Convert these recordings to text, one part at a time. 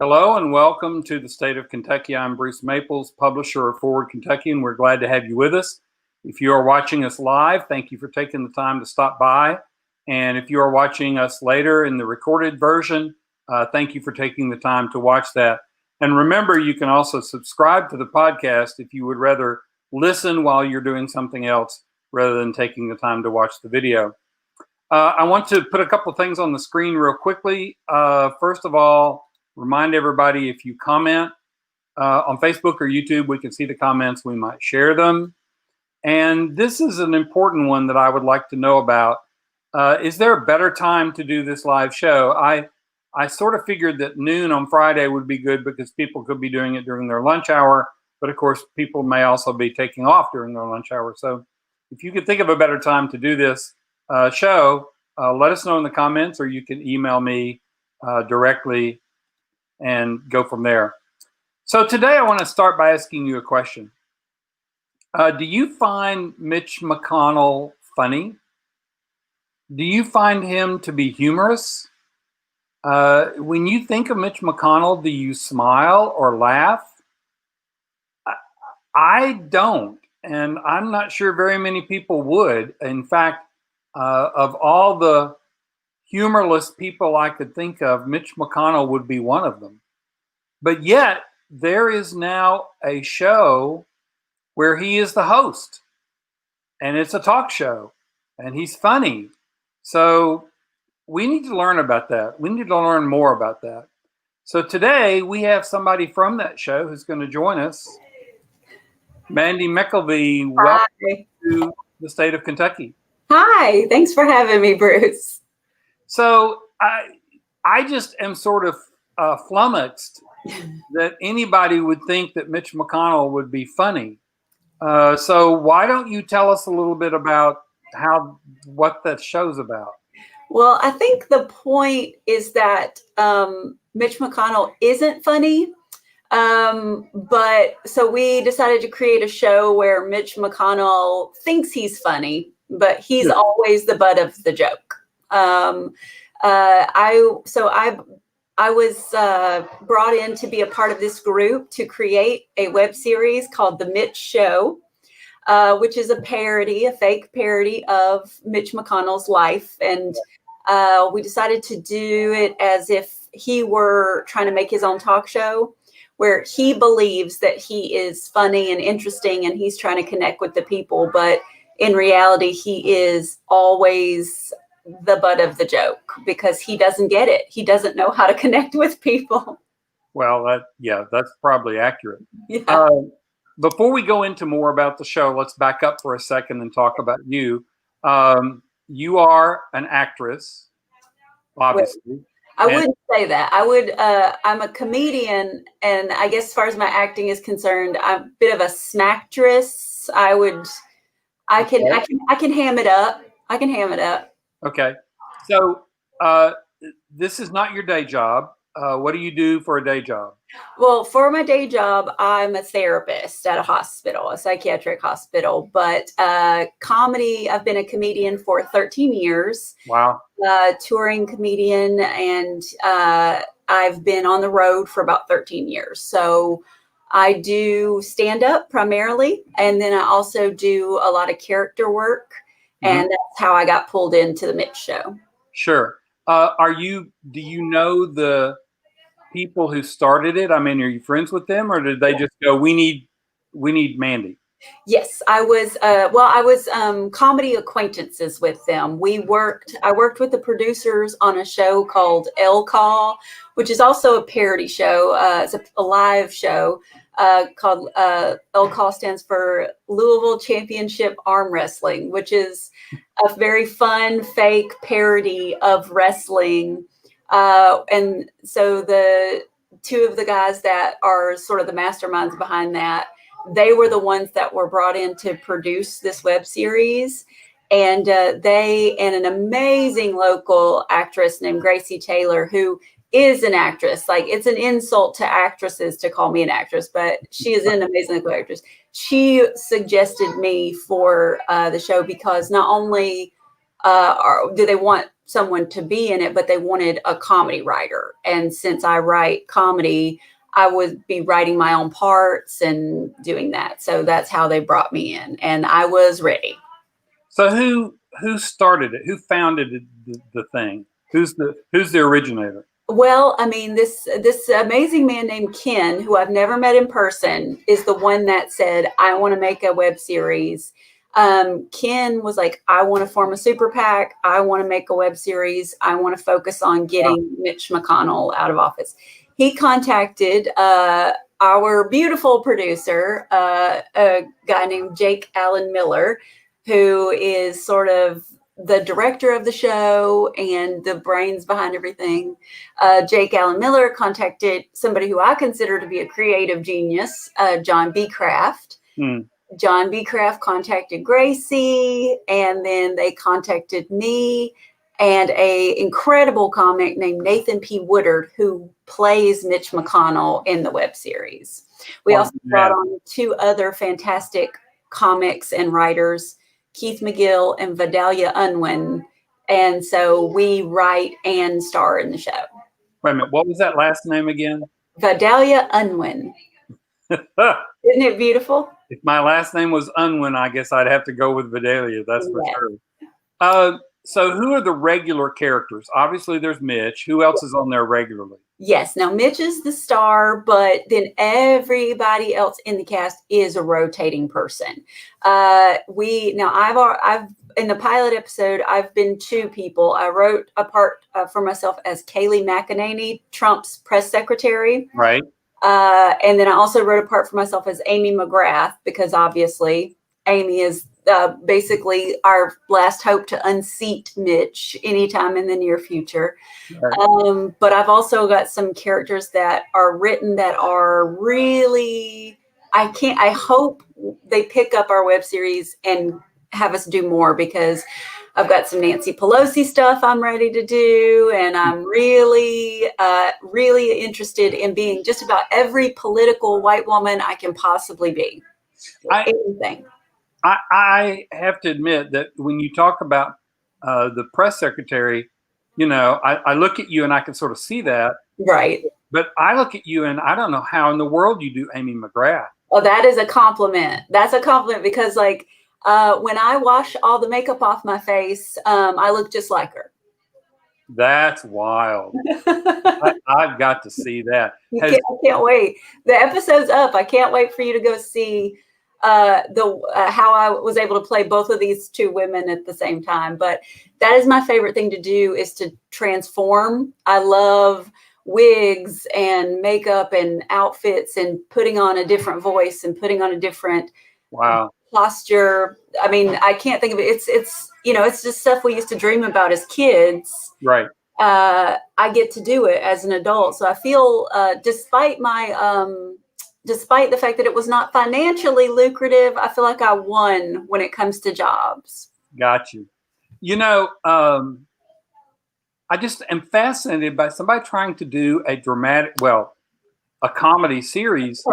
Hello and welcome to the state of Kentucky. I'm Bruce Maples, publisher of Forward Kentucky, and we're glad to have you with us. If you are watching us live, thank you for taking the time to stop by. And if you are watching us later in the recorded version, thank you for taking the time to watch that. And remember, you can also subscribe to the podcast if you would rather listen while you're doing something else rather than taking the time to watch the video. I want to put a couple of things on the screen real quickly. First of all, remind everybody, if you comment on Facebook or YouTube, we can see the comments, we might share them. And this is an important one that I would like to know about. Is there a better time to do this live show? I sort of figured that noon on Friday would be good because people could be doing it during their lunch hour, but of course people may also be taking off during their lunch hour. So if you could think of a better time to do this show, let us know in the comments, or you can email me directly and go from there. So today I want to start by asking you a question. Do you find Mitch McConnell funny? Do you find him to be humorous? When you think of Mitch McConnell, do you smile or laugh? I don't, and I'm not sure very many people would. In fact, of all the humorless people I could think of, Mitch McConnell would be one of them. But yet, there is now a show where he is the host, and it's a talk show, and he's funny. So we need to learn about that. We need to learn more about that. So today, we have somebody from that show who's going to join us. Mandee McKelvey, welcome to the state of Kentucky. Hi, thanks for having me, Bruce. So I just am sort of flummoxed that anybody would think that Mitch McConnell would be funny. So why don't you tell us a little bit about what that show's about? Well, I think the point is that Mitch McConnell isn't funny. But so we decided to create a show where Mitch McConnell thinks he's funny, but he's always the butt of the joke. I was brought in to be a part of this group to create a web series called The Mitch Show, which is a fake parody of Mitch McConnell's life. And we decided to do it as if he were trying to make his own talk show, where he believes that he is funny and interesting and he's trying to connect with the people. But in reality, he is always the butt of the joke because he doesn't get it. He doesn't know how to connect with people. Well, that's probably accurate. Yeah. Before we go into more about the show, let's back up for a second and talk about you. You are an actress, obviously. I wouldn't say that. I'm a comedian, and I guess as far as my acting is concerned, I'm a bit of a smacktress. I can ham it up. I can ham it up. Okay. So this is not your day job. What do you do for a day job? Well, for my day job, I'm a therapist at a hospital, a psychiatric hospital. But comedy, I've been a comedian for 13 years. Wow. Touring comedian, and I've been on the road for about 13 years. So I do stand up primarily, and then I also do a lot of character work. And that's how I got pulled into the Mitch Show. Sure. Do you know the people who started it? I mean, are you friends with them, or did they just go, we need Mandee? Yes, I was comedy acquaintances with them. I worked with the producers on a show called L Call, which is also a parody show. It's a live show called L Call stands for Louisville Championship Arm Wrestling, which is a very fun, fake parody of wrestling. And so the two of the guys that are sort of the masterminds behind that, they were the ones that were brought in to produce this web series. And they and an amazing local actress named Gracie Taylor, who is an actress. Like, it's an insult to actresses to call me an actress, but she is an amazing local actress. She suggested me for the show because not only do they want someone to be in it, but they wanted a comedy writer. And since I write comedy, I would be writing my own parts and doing that. So that's how they brought me in, and I was ready. So who started it? Who founded the thing? Who's the originator? Well, I mean, this amazing man named Ken, who I've never met in person, is the one that said, I want to make a web series. Ken was like, I want to form a super PAC. I want to make a web series. I want to focus on getting Mitch McConnell out of office. He contacted our beautiful producer, a guy named Jake Allen Miller, who is sort of the director of the show and the brains behind everything. Jake Allen Miller contacted somebody who I consider to be a creative genius, John B. Kraft. John B. Kraft contacted Gracie, and then they contacted me and a incredible comic named Nathan P. Woodard, who plays Mitch McConnell in the web series. We also brought on 2 other fantastic comics and writers, Keith McGill and Vidalia Unwin. And so we write and star in the show. Wait a minute. What was that last name again? Vidalia Unwin. Isn't it beautiful? If my last name was Unwin, I guess I'd have to go with Vidalia. That's for sure. So who are the regular characters? Obviously, there's Mitch. Who else is on there regularly? Yes. Now, Mitch is the star, but then everybody else in the cast is a rotating person. I've in the pilot episode, I've been 2 people. I wrote a part for myself as Kayleigh McEnany, Trump's press secretary. Right. And then I also wrote a part for myself as Amy McGrath, because obviously Amy is basically our last hope to unseat Mitch anytime in the near future. Right. But I've also got some characters that are written that are really, I hope they pick up our web series and have us do more, because I've got some Nancy Pelosi stuff I'm ready to do. And I'm really, really interested in being just about every political white woman I can possibly be. Anything. I have to admit that when you talk about the press secretary, I look at you and I can sort of see that. Right. But I look at you and I don't know how in the world you do Amy McGrath. Oh, that is a compliment. That's a compliment, because when I wash all the makeup off my face, I look just like her. That's wild. I've got to see that. I can't wait. The episode's up. I can't wait for you to go see how I was able to play both of these 2 women at the same time. But that is my favorite thing to do, is to transform. I love wigs and makeup and outfits and putting on a different voice and putting on a different posture. I mean, I can't think of it. It's just stuff we used to dream about as kids. Right. I get to do it as an adult. So I feel, despite the fact that it was not financially lucrative, I feel like I won when it comes to jobs. Got you. I just am fascinated by somebody trying to do a comedy series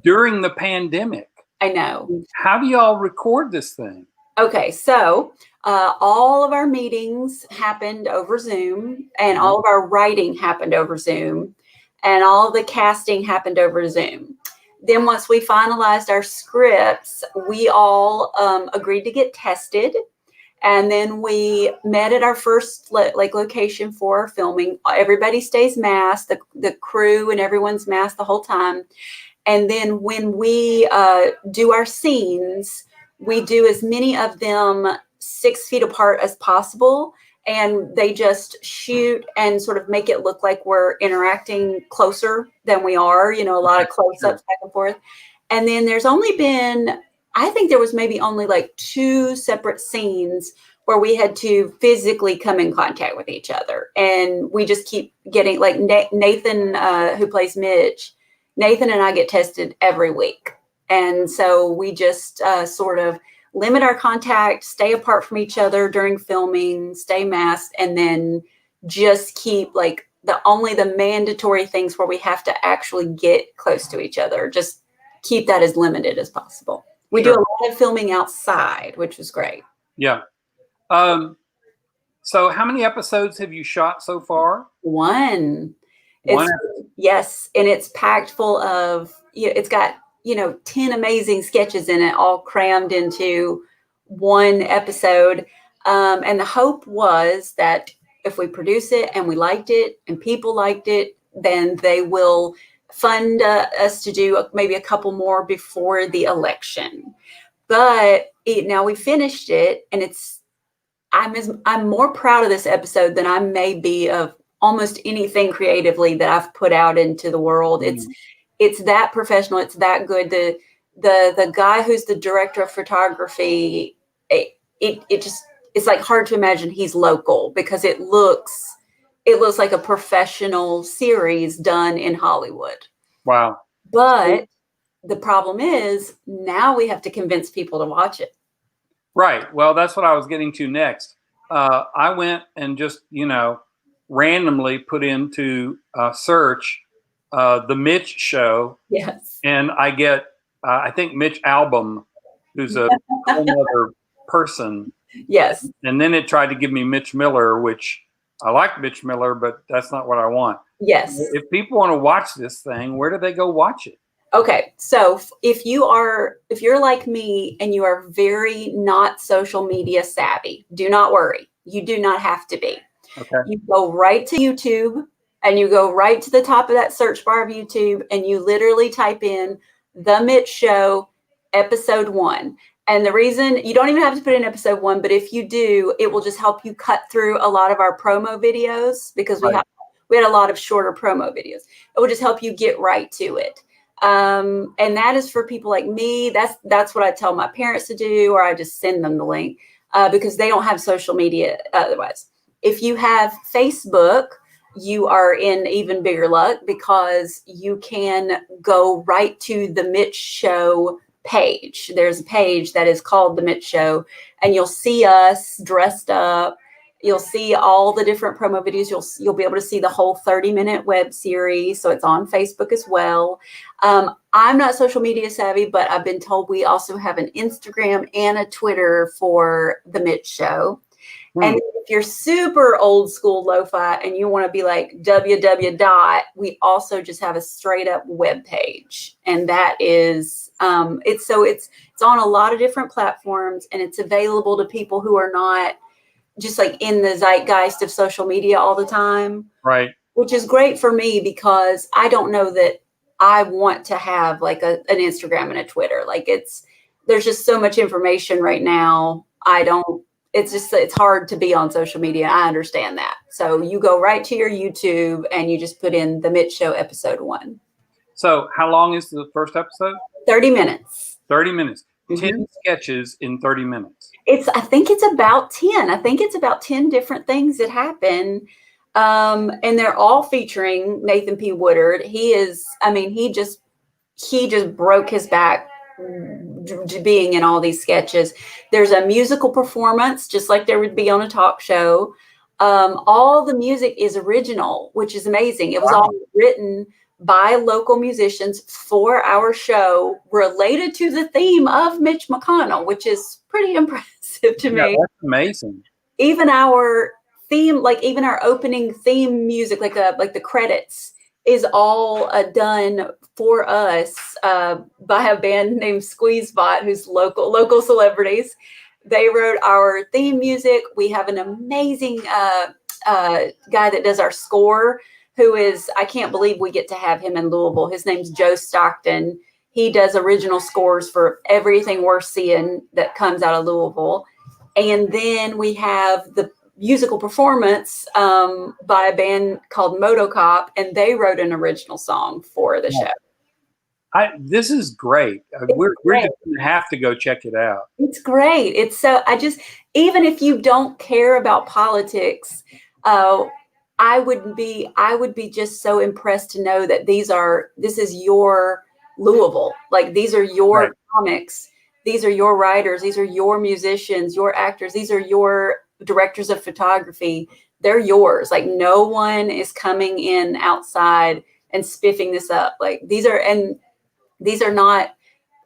during the pandemic. I know. How do y'all record this thing? Okay, so all of our meetings happened over Zoom, and all of our writing happened over Zoom, and all the casting happened over Zoom. Then once we finalized our scripts, we all agreed to get tested. And then we met at our first location for filming. Everybody stays masked, the crew and everyone's masked the whole time. And then when we do our scenes, we do as many of them 6 feet apart as possible. And they just shoot and sort of make it look like we're interacting closer than we are, a lot of close-ups back and forth. And then there's only been, I think there was maybe only like 2 separate scenes where we had to physically come in contact with each other. And we just keep getting, like Nathan, who plays Mitch, Nathan and I get tested every week. And so we just sort of limit our contact, stay apart from each other during filming, stay masked, and then just keep only the mandatory things where we have to actually get close to each other. Just keep that as limited as possible. We do a lot of filming outside, which was great. Yeah. So how many episodes have you shot so far? One. One. Yes, and it's packed full of, it's got, 10 amazing sketches in it, all crammed into one episode. And the hope was that if we produce it and we liked it and people liked it, then they will fund us to do maybe a couple more before the election. But now we finished it, and I'm more proud of this episode than I may be of almost anything creatively that I've put out into the world. It's that professional. It's that good. The guy who's the director of photography, it's like hard to imagine he's local, because it looks like a professional series done in Hollywood. Wow. But the problem is now we have to convince people to watch it. Right. Well, that's what I was getting to next. I went and just, randomly put into search the Mitch Show. Yes. And I get, I think, Mitch Album, who's a whole other person. Yes. And then it tried to give me Mitch Miller, which I like Mitch Miller, but that's not what I want. Yes. If people want to watch this thing, where do they go watch it? Okay, so if you're like me and you are very not social media savvy, do not worry. You do not have to be. Okay. You go right to YouTube, and you go right to the top of that search bar of YouTube, and you literally type in The Mitch Show episode 1. And the reason, you don't even have to put in episode 1, but if you do, it will just help you cut through a lot of our promo videos, because we had a lot of shorter promo videos. It will just help you get right to it. And that is for people like me. That's what I tell my parents to do, or I just send them the link, because they don't have social media otherwise. If you have Facebook, you are in even bigger luck, because you can go right to the Mitch Show page. There's a page that is called The Mitch Show, and you'll see us dressed up. You'll see all the different promo videos. You'll be able to see the whole 30-minute web series. So it's on Facebook as well. I'm not social media savvy, but I've been told we also have an Instagram and a Twitter for The Mitch Show. And if you're super old school lo-fi and you want to be like www. We also just have a straight up web page, and that is it's on a lot of different platforms, and it's available to people who are not just like in the zeitgeist of social media all the time. Right. Which is great for me, because I don't know that I want to have like an Instagram and a Twitter. Like there's just so much information right now. It's hard to be on social media. I understand that. So you go right to your YouTube and you just put in The Mitch Show episode 1. So how long is the first episode? 30 minutes. 30 minutes. Mm-hmm. 10 sketches in 30 minutes. I think it's about 10. I think it's about 10 different things that happen. And they're all featuring Nathan P. Woodard. He just broke his back being in all these sketches. There's a musical performance, just like there would be on a talk show. All the music is original, which is amazing. It was all written by local musicians for our show, related to the theme of Mitch McConnell, which is pretty impressive to me. That's amazing. Even our theme, like even our opening theme music, like the credits, is all done for us by a band named Squeezebot, who's local celebrities. They wrote our theme music. We have an amazing guy that does our score, who is, I can't believe we get to have him in Louisville. His name's Joe Stockton. He does original scores for everything we're seeing that comes out of Louisville. And then we have the musical performance by a band called Motocop, and they wrote an original song for the show. This is great. We're great. Just going to have to go check it out. It's great. Even if you don't care about politics, I would be just so impressed to know that this is your Louisville. Like, these are your comics. These are your writers. These are your musicians, your actors. These are your directors of photography. They're yours. Like, no one is coming in outside and spiffing this up. Like, these are not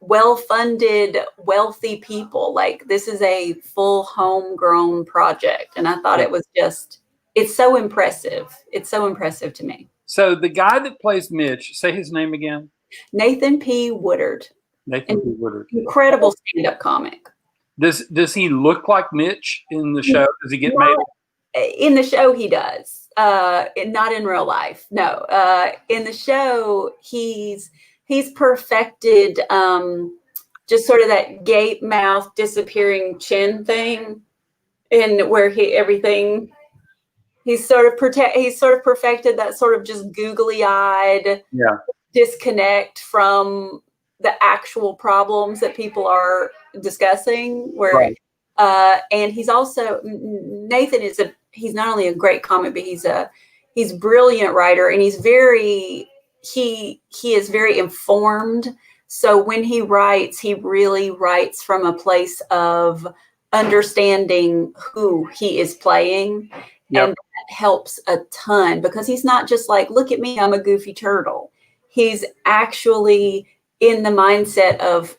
well-funded, wealthy people. Like, this is a full homegrown project. And I thought it was just, it's so impressive. It's so impressive to me. So the guy that plays Mitch, say his name again. Nathan P. Woodard. Nathan P. Woodard. Incredible stand-up comic. Does he look like Mitch in the show? Does he get made? In the show, he does. Not in real life. No. In the show, he's perfected just sort of that gape mouth, disappearing chin thing, and where he's sort of perfected that sort of just googly-eyed disconnect from the actual problems that people are discussing. Where and he's also, Nathan he's not only a great comic, but he's a brilliant writer, and he is very informed. So when he writes, he really writes from a place of understanding who he is playing. And that helps a ton, because he's not just like, look at me, I'm a goofy turtle. He's actually in the mindset of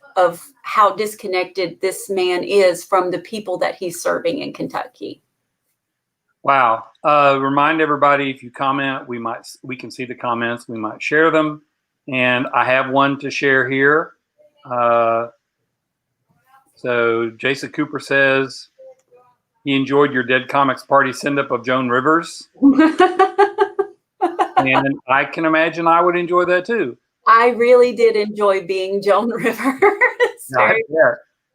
how disconnected this man is from the people that he's serving in Kentucky. Wow. Remind everybody, if you comment, we can see the comments. We might share them. And I have one to share here. So Jason Cooper says he enjoyed your Dead Comics Party send-up of Joan Rivers. And I can imagine I would enjoy that too. I really did enjoy being Joan Rivers.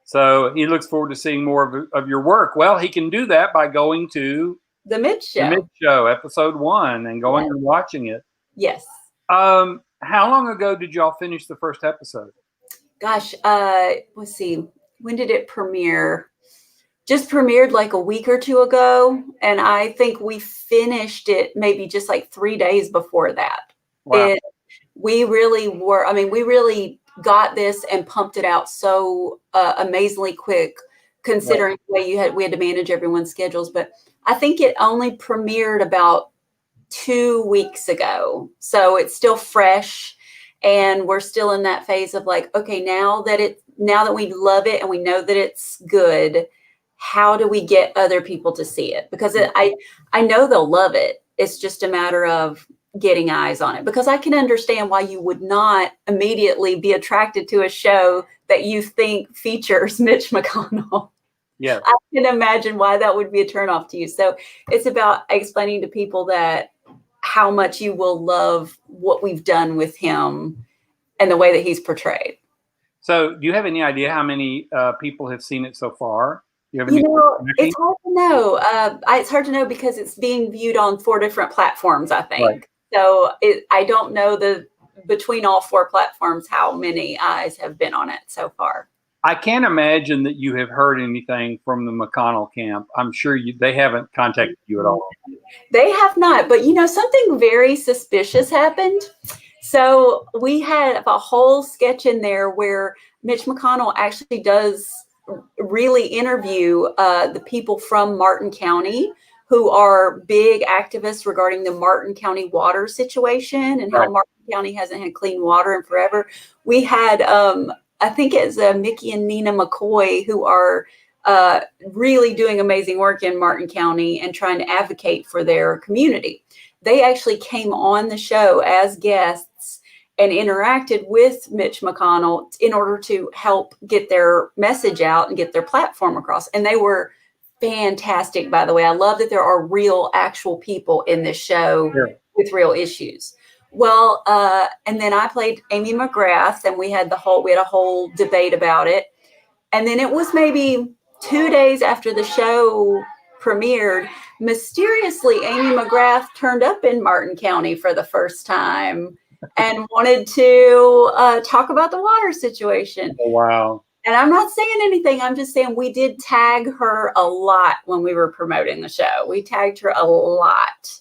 So he looks forward to seeing more of your work. Well, he can do that by going to The Mitch Show. The Mitch Show, episode 1, and going and watching it. Yes. How long ago did y'all finish the first episode? Gosh, let's see. When did it premiere? Just premiered like a week or two ago. And I think we finished it maybe just like 3 days before that. Wow. We really got this and pumped it out so amazingly quick, considering the way we had to manage everyone's schedules. But I think it only premiered about 2 weeks ago. So it's still fresh, and we're still in that phase of like, okay, now that we love it and we know that it's good, how do we get other people to see it? Because I know they'll love it. It's just a matter of getting eyes on it, because I can understand why you would not immediately be attracted to a show that you think features Mitch McConnell. Yeah. I can imagine why that would be a turnoff to you. So it's about explaining to people that how much you will love what we've done with him and the way that he's portrayed. So do you have any idea how many people have seen it so far? It's hard to know. It's hard to know because it's being viewed on 4 different platforms, I think. Right. So I don't know between all 4 platforms how many eyes have been on it so far. I can't imagine that you have heard anything from the McConnell camp. I'm sure they haven't contacted you at all. They have not, but something very suspicious happened. So we had a whole sketch in there where Mitch McConnell actually does really interview the people from Martin County who are big activists regarding the Martin County water situation and how Martin County hasn't had clean water in forever. We had, I think it's Mickey and Nina McCoy, who are really doing amazing work in Martin County and trying to advocate for their community. They actually came on the show as guests and interacted with Mitch McConnell in order to help get their message out and get their platform across. And they were fantastic, by the way. I love that there are real, actual people in this show with real issues. Well, and then I played Amy McGrath, and we had a whole debate about it. And then it was maybe 2 days after the show premiered, mysteriously Amy McGrath turned up in Martin County for the first time and wanted to talk about the water situation. Oh, wow. And I'm not saying anything. I'm just saying we did tag her a lot when we were promoting the show. We tagged her a lot.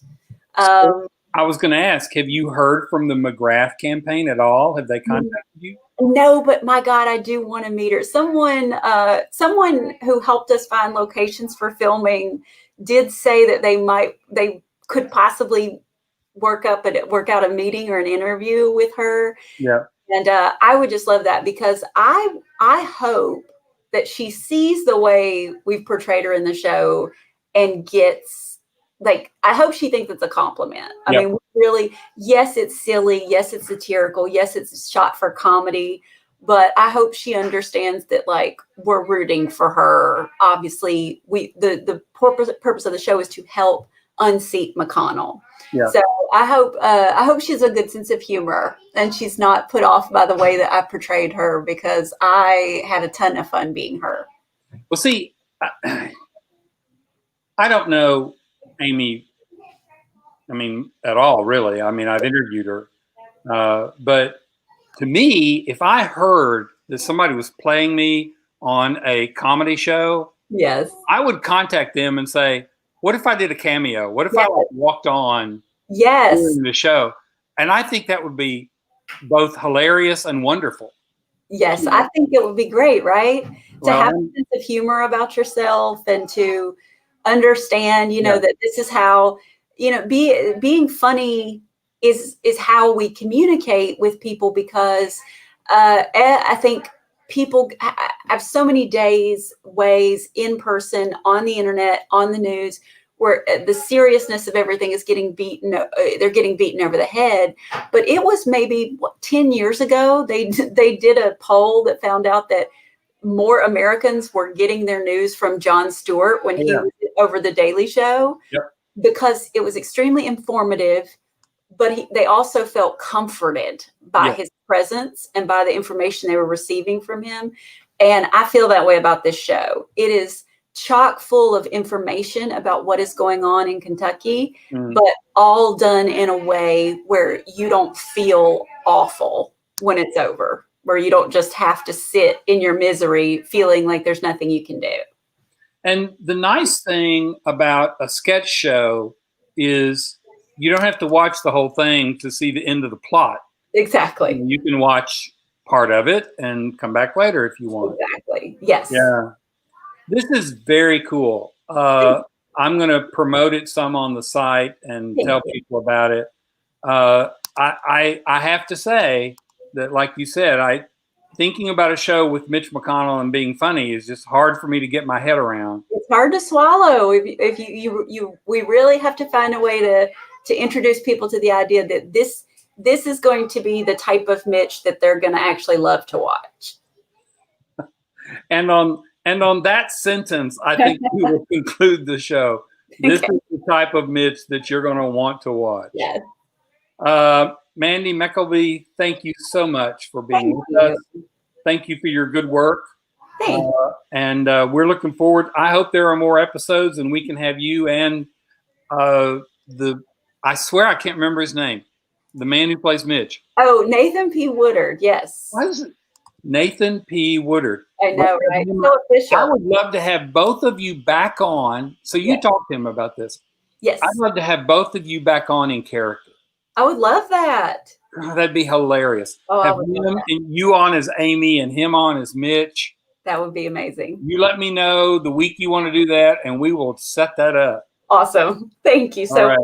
I was going to ask, have you heard from the McGrath campaign at all? Have they contacted you? No, but my God, I do want to meet her. Someone who helped us find locations for filming did say that they could possibly work out a meeting or an interview with her. Yeah. And I would just love that, because I hope that she sees the way we've portrayed her in the show and gets, like, I hope she thinks it's a compliment. I Yep. mean, really, yes, it's silly. Yes, it's satirical. Yes, it's shot for comedy. But I hope she understands that, like, we're rooting for her. Obviously, the purpose of the show is to help unseat McConnell. Yeah. So I hope she has a good sense of humor and she's not put off by the way that I portrayed her, because I had a ton of fun being her. Well, see, I don't know Amy, I mean, at all, really. I mean, I've interviewed her. But to me, if I heard that somebody was playing me on a comedy show, Yes. I would contact them and say, what if I did a cameo? What if I walked on during the show? And I think that would be both hilarious and wonderful. Yes, I think it would be great, right? To have a sense of humor about yourself and to understand, you know, that this is how, you know, being funny is how we communicate with people, because I think people have so many ways in person, on the internet, on the news, where the seriousness of everything is getting beaten. They're getting beaten over the head. But it was maybe 10 years ago, they did a poll that found out that more Americans were getting their news from Jon Stewart when he was over the Daily Show, because it was extremely informative. But they also felt comforted by his presence and by the information they were receiving from him. And I feel that way about this show. It is chock full of information about what is going on in Kentucky, but all done in a way where you don't feel awful when it's over, where you don't just have to sit in your misery feeling like there's nothing you can do. And the nice thing about a sketch show is you don't have to watch the whole thing to see the end of the plot. Exactly. You can watch part of it and come back later if you want. Exactly. Yes. Yeah. This is very cool. I'm going to promote it some on the site and tell people about it. I have to say that, like you said, thinking about a show with Mitch McConnell and being funny is just hard for me to get my head around. It's hard to swallow. If we really have to find a way to introduce people to the idea that this is going to be the type of Mitch that they're going to actually love to watch. And on that sentence, I think we will conclude the show. This is the type of Mitch that you're going to want to watch. Yes. Mandee McKelvey, thank you so much for being with us. Thank you for your good work. And we're looking forward. I hope there are more episodes and we can have you and I swear I can't remember his name. The man who plays Mitch. Oh, Nathan P. Woodard. Yes. Why is it Nathan P. Woodard? I know, right? So official. I would love to have both of you back on. So you talk to him about this. Yes. I'd love to have both of you back on in character. I would love that. Oh, that'd be hilarious. Oh, have him and you on as Amy and him on as Mitch. That would be amazing. You let me know the week you want to do that, and we will set that up. Awesome. Thank you so much.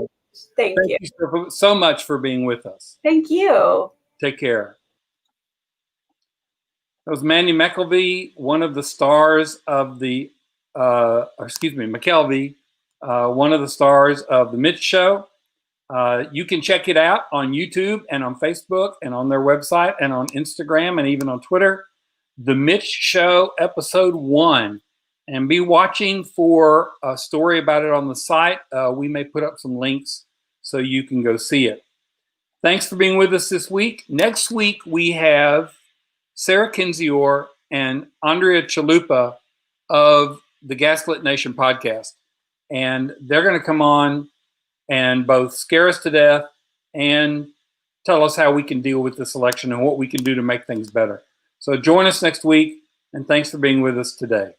Thank you so much for being with us. Thank you. Take care. That was Mandee McKelvey, one of the stars of the, McKelvey, one of the stars of the Mitch Show. You can check it out on YouTube and on Facebook and on their website and on Instagram and even on Twitter. The Mitch Show, episode 1. And be watching for a story about it on the site. We may put up some links so you can go see it. Thanks for being with us this week. Next week, we have Sarah Kinzior and Andrea Chalupa of the Gaslit Nation podcast. And they're going to come on and both scare us to death and tell us how we can deal with this election and what we can do to make things better. So join us next week, and thanks for being with us today.